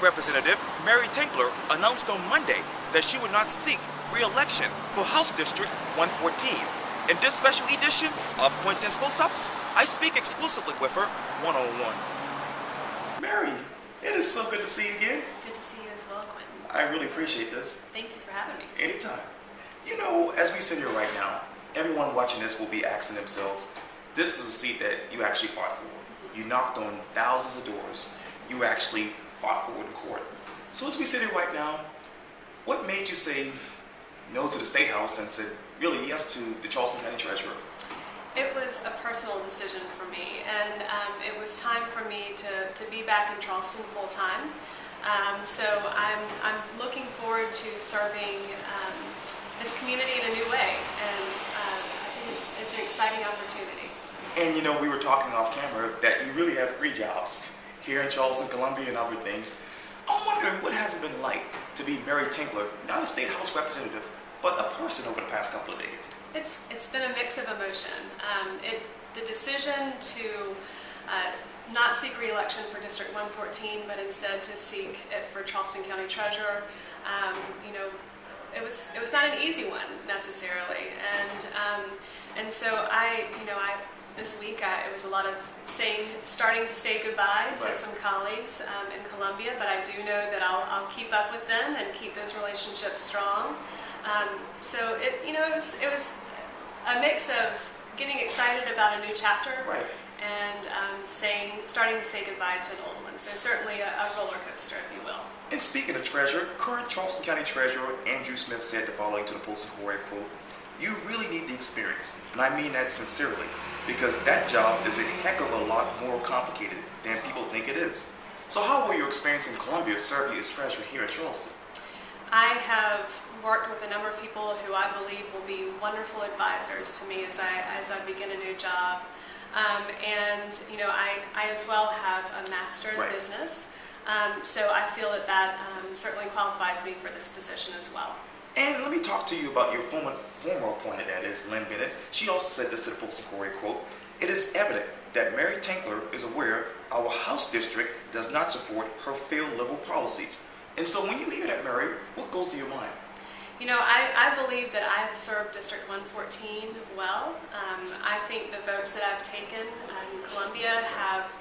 Representative Mary Tinkler announced on Monday that she would not seek re-election for House District 114. In this special edition of Quintin's Close-Ups, I speak exclusively with her one-on-one. Mary, it is so good to see you again. Good to see you as well, Quintin. I really appreciate this. Thank you for having me. Anytime. You know, as we sit here right now, everyone watching this will be asking themselves, this is a seat that you actually fought for. You knocked on thousands of doors. You actually fought for it in court. So as we sit here right now, what made you say no to the State House and said really yes to the Charleston County Treasurer? It was a personal decision for me, and it was time for me to be back in Charleston full time. So I'm looking forward to serving this community in a new way, and I think it's an exciting opportunity. And you know, we were talking off camera that you really have 3 jobs here in Charleston, Columbia, and other things. I'm wondering, what has it been like to be Mary Tinkler, not a State House representative, but a person over the past couple of days? It's been a mix of emotion. The decision to not seek re-election for District 114, but instead to seek it for Charleston County Treasurer, you know, it was not an easy one necessarily, and so this week it was a lot of starting to say goodbye to some colleagues in Columbia, but I do know that I'll keep up with them and keep those relationships strong. So it was a mix of getting excited about a new chapter, and starting to say goodbye to an old one. So certainly a roller coaster, if you will. And speaking of treasurer, current Charleston County Treasurer Andrew Smith said the following to the Post-Inquiry, quote, "You really need the experience," and I mean that sincerely, because that job is a heck of a lot more complicated than people think it is. So how will your experience in Columbia serve you as treasurer here at Charleston? I have worked with a number of people who I believe will be wonderful advisors to me as I begin a new job. And you know, I as well have a master in business, so I feel that certainly qualifies me for this position as well. And let me talk to you about your former appointed, that is Lynn Bennett. She also said this to the Post-Inquiry, quote, "It is evident that Mary Tinkler is aware our House district does not support her failed liberal policies." And so when you hear that, Mary, what goes to your mind? You know, I believe that I have served District 114 well. I think the votes that I've taken in Columbia have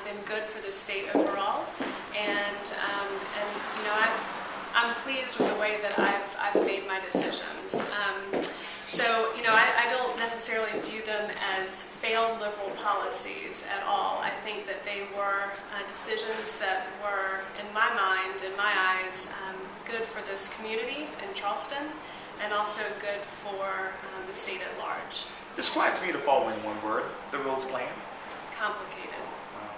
been good for the state overall, and you know, I'm pleased with the way that I've made my decisions. So, you know, I don't necessarily view them as failed liberal policies at all. I think that they were decisions that were, in my mind, in my eyes, good for this community in Charleston, and also good for the state at large. Describe to me the following in one word, the road's plan. Complicated. Wow.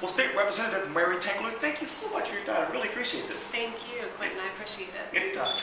Well, State Representative Mary Tinkler, thank you so much for your time. I really appreciate this. Thank you, Quintin. I appreciate it. Anytime.